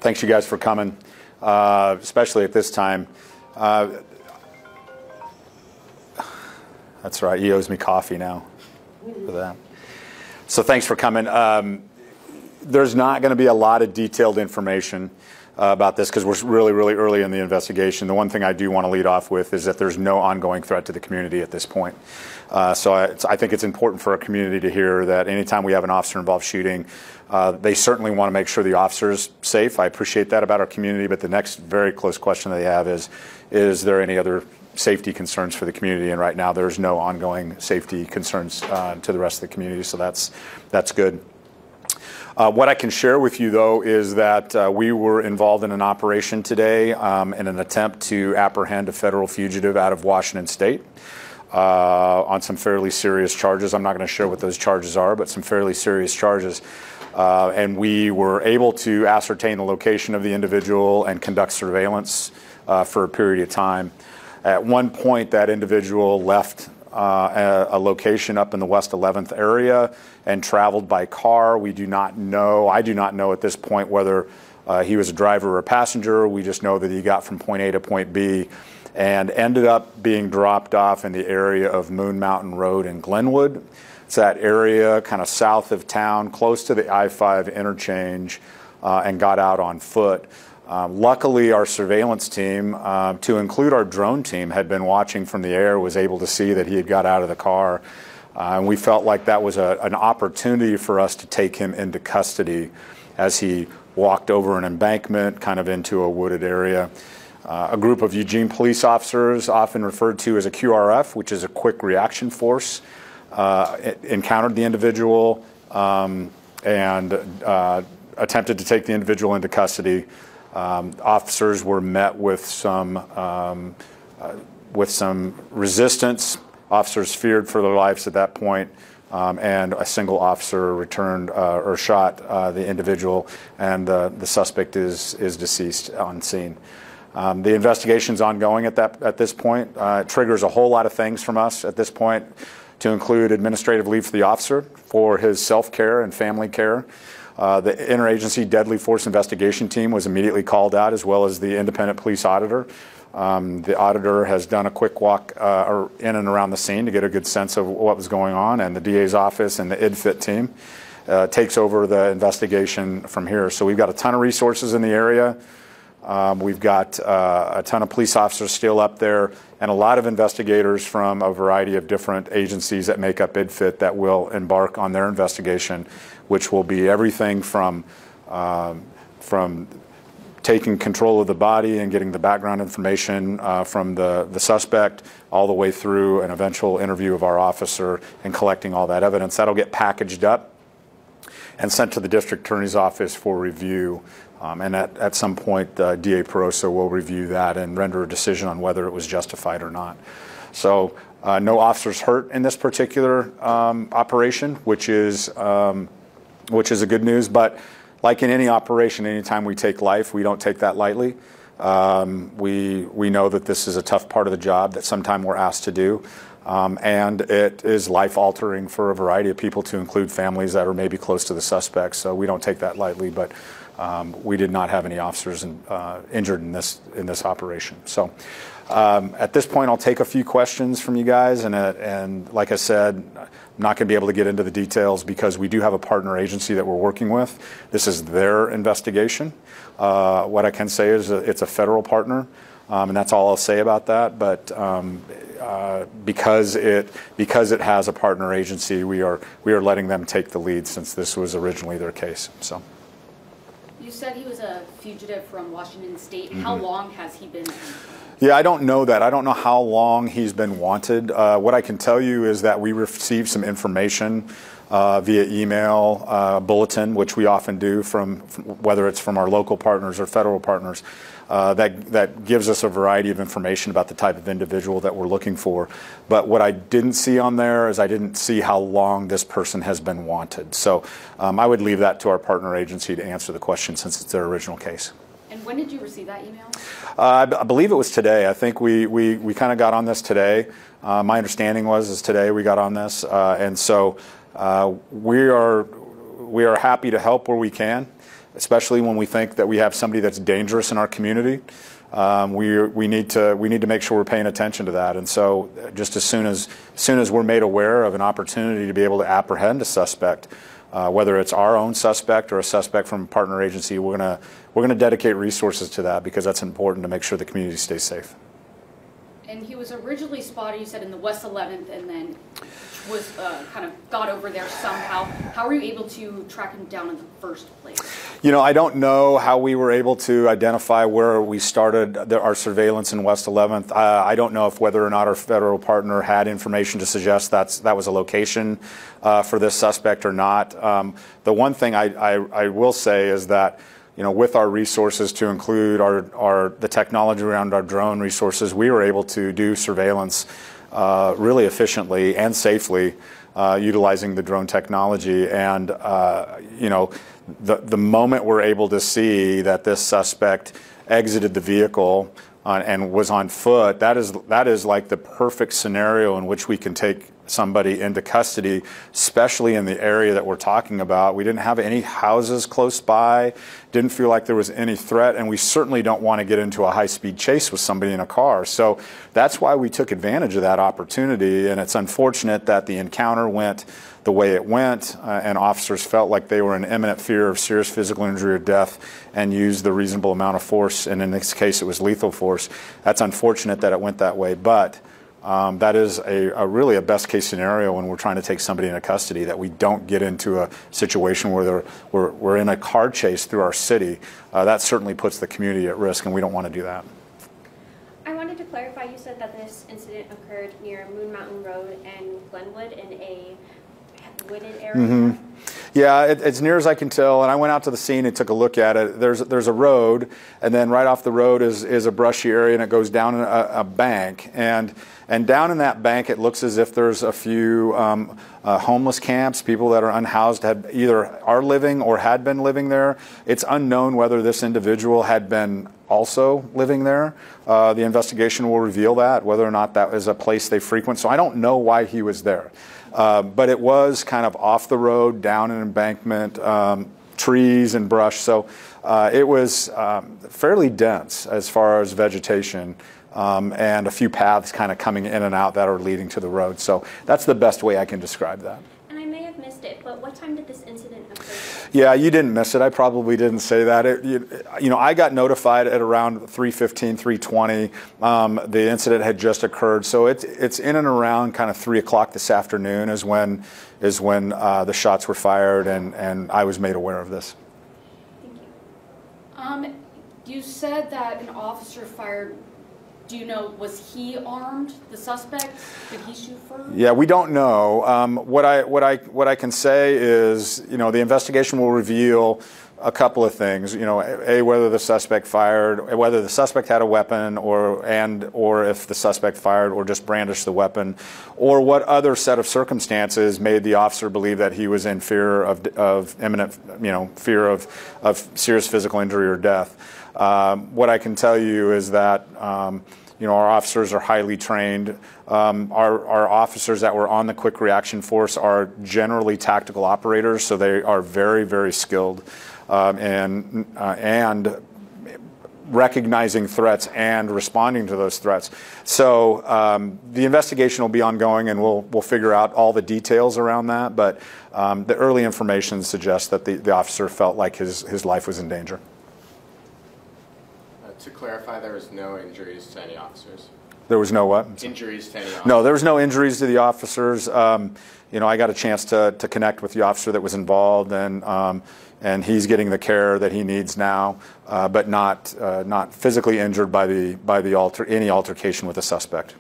Thanks you guys for coming, especially at this time. That's right, he owes me coffee now for that. So thanks for coming. There's not going to be a lot of detailed information about this because we're really early in the investigation. The one thing I do want to lead off with is that there's no ongoing threat to the community at this point. So I think it's important for our community to hear that anytime we have an officer-involved shooting, they certainly want to make sure the officer's safe. I appreciate that about our community, but the next very close question they have is there any other safety concerns for the community? And right now there's no ongoing safety concerns to the rest of the community, so that's good. What I can share with you, though, is that we were involved in an operation today in an attempt to apprehend a federal fugitive out of Washington State on some fairly serious charges. I'm not going to share what those charges are, but some fairly serious charges. And we were able to ascertain the location of the individual and conduct surveillance for a period of time. At one point, that individual left a location up in the West 11th area and traveled by car. We do not know, I do not know at this point whether he was a driver or a passenger. We just know that he got from point A to point B and ended up being dropped off in the area of Moon Mountain Road in Glenwood. It's that area kind of south of town, close to the I-5 interchange, and got out on foot. Luckily, our surveillance team, to include our drone team, had been watching from the air, was able to see that he had got out of the car. And we felt like that was an opportunity for us to take him into custody as he walked over an embankment, kind of into a wooded area. A group of Eugene police officers, often referred to as a QRF, which is a quick reaction force, encountered the individual and attempted to take the individual into custody. Officers were met with some resistance. Officers feared for their lives at that point, and a single officer returned or shot the individual, and the suspect is deceased on scene. The investigation's ongoing at this point. It triggers a whole lot of things from us at this point, to include administrative leave for the officer for his self-care and family care. The interagency deadly force investigation team was immediately called out, as well as the independent police auditor. The auditor has done a quick walk in and around the scene to get a good sense of what was going on, and the DA's office and the IDFIT team takes over the investigation from here. So we've got a ton of resources in the area. We've got a ton of police officers still up there, and a lot of investigators from a variety of different agencies that make up IDFIT that will embark on their investigation, which will be everything from taking control of the body and getting the background information from the suspect, all the way through an eventual interview of our officer and collecting all that evidence. That'll get packaged up and sent to the district attorney's office for review. And at some point, DA Perosa will review that and render a decision on whether it was justified or not. So no officers hurt in this particular operation, which is a good news. But like in any operation, anytime we take life, we don't take that lightly. We know that this is a tough part of the job that sometimes we're asked to do. And it is life-altering for a variety of people, to include families that are maybe close to the suspects. So we don't take that lightly, but we did not have any officers injured in this operation. So at this point, I'll take a few questions from you guys, and like I said, I'm not going to be able to get into the details because we do have a partner agency that we're working with. This is their investigation. What I can say is it's a federal partner, and that's all I'll say about that. But because it has a partner agency, we are letting them take the lead, since this was originally their case. So. You said he was a fugitive from Washington State. How long has he been? Yeah, I don't know that. I don't know how long he's been wanted. What I can tell you is that we received some information via email, bulletin, which we often do from whether it's from our local partners or federal partners, that gives us a variety of information about the type of individual that we're looking for. But what I didn't see on there is I didn't see how long this person has been wanted. So I would leave that to our partner agency to answer the question, since it's their original case. And when did you receive that email? I believe it was today. I think we kind of got on this today. My understanding is today we got on this, and so we are happy to help where we can. especially when we think that we have somebody that's dangerous in our community. We need to make sure we're paying attention to that. And so, just as soon as we're made aware of an opportunity to be able to apprehend a suspect, whether it's our own suspect or a suspect from a partner agency, we're gonna dedicate resources to that, because that's important to make sure the community stays safe. And he was originally spotted, you said, in the West 11th, and then was kind of got over there somehow. How were you able to track him down in the first place? You know, I don't know how we were able to identify where we started our surveillance in West 11th. I don't know if whether or not our federal partner had information to suggest that was a location for this suspect or not. The one thing I will say is that, you know, with our resources, to include the technology around our drone resources, we were able to do surveillance really efficiently and safely, utilizing the drone technology. And you know, the moment we're able to see that this suspect exited the vehicle and was on foot, that is like the perfect scenario in which we can take somebody into custody, especially in the area that we're talking about. We didn't have any houses close by, didn't feel like there was any threat, and we certainly don't want to get into a high-speed chase with somebody in a car. So that's why we took advantage of that opportunity, and it's unfortunate that the encounter went the way it went, and officers felt like they were in imminent fear of serious physical injury or death and used the reasonable amount of force, and in this case it was lethal force. That's unfortunate that it went that way, but that is really a best case scenario when we're trying to take somebody into custody, that we don't get into a situation where we're in a car chase through our city. That certainly puts the community at risk, and we don't want to do that. I wanted to clarify, you said that this incident occurred near Moon Mountain Road and Glenwood in a wooded area? Mm-hmm. Yeah, as near as I can tell, and I went out to the scene and took a look at it. There's a road, and then right off the road is a brushy area, and it goes down a bank. And down in that bank, it looks as if there's a few homeless camps, people that are unhoused, either are living or had been living there. It's unknown whether this individual had been also living there. The investigation will reveal that, whether or not that is a place they frequent. So I don't know why he was there. But it was kind of off the road, down an embankment, trees and brush. So it was fairly dense as far as vegetation. And a few paths kind of coming in and out that are leading to the road. So that's the best way I can describe that. And I may have missed it, but what time did this incident occur? Yeah, you didn't miss it. I probably didn't say that. You know, I got notified at around 3:15, 3:20. The incident had just occurred. So it's in and around kind of 3 o'clock this afternoon is when the shots were fired, and I was made aware of this. Thank you. You said that an officer fired. Do you know, was he armed, the suspect? Did he shoot first? Yeah, we don't know. What I can say is, you know, the investigation will reveal a couple of things. You know, whether the suspect fired, whether the suspect had a weapon, or if the suspect fired or just brandished the weapon, or what other set of circumstances made the officer believe that he was in fear of imminent, you know, fear of serious physical injury or death. What I can tell you is that you know, our officers are highly trained. Our officers that were on the quick reaction force are generally tactical operators, so they are very, very skilled and recognizing threats and responding to those threats. So the investigation will be ongoing, and we'll figure out all the details around that. But the early information suggests that the officer felt like his life was in danger. To clarify, there was no injuries to any officers? There was no what? Injuries to any officers? No, there was no injuries to the officers. You know, I got a chance to connect with the officer that was involved, and he's getting the care that he needs now, but not physically injured by any altercation with the suspect.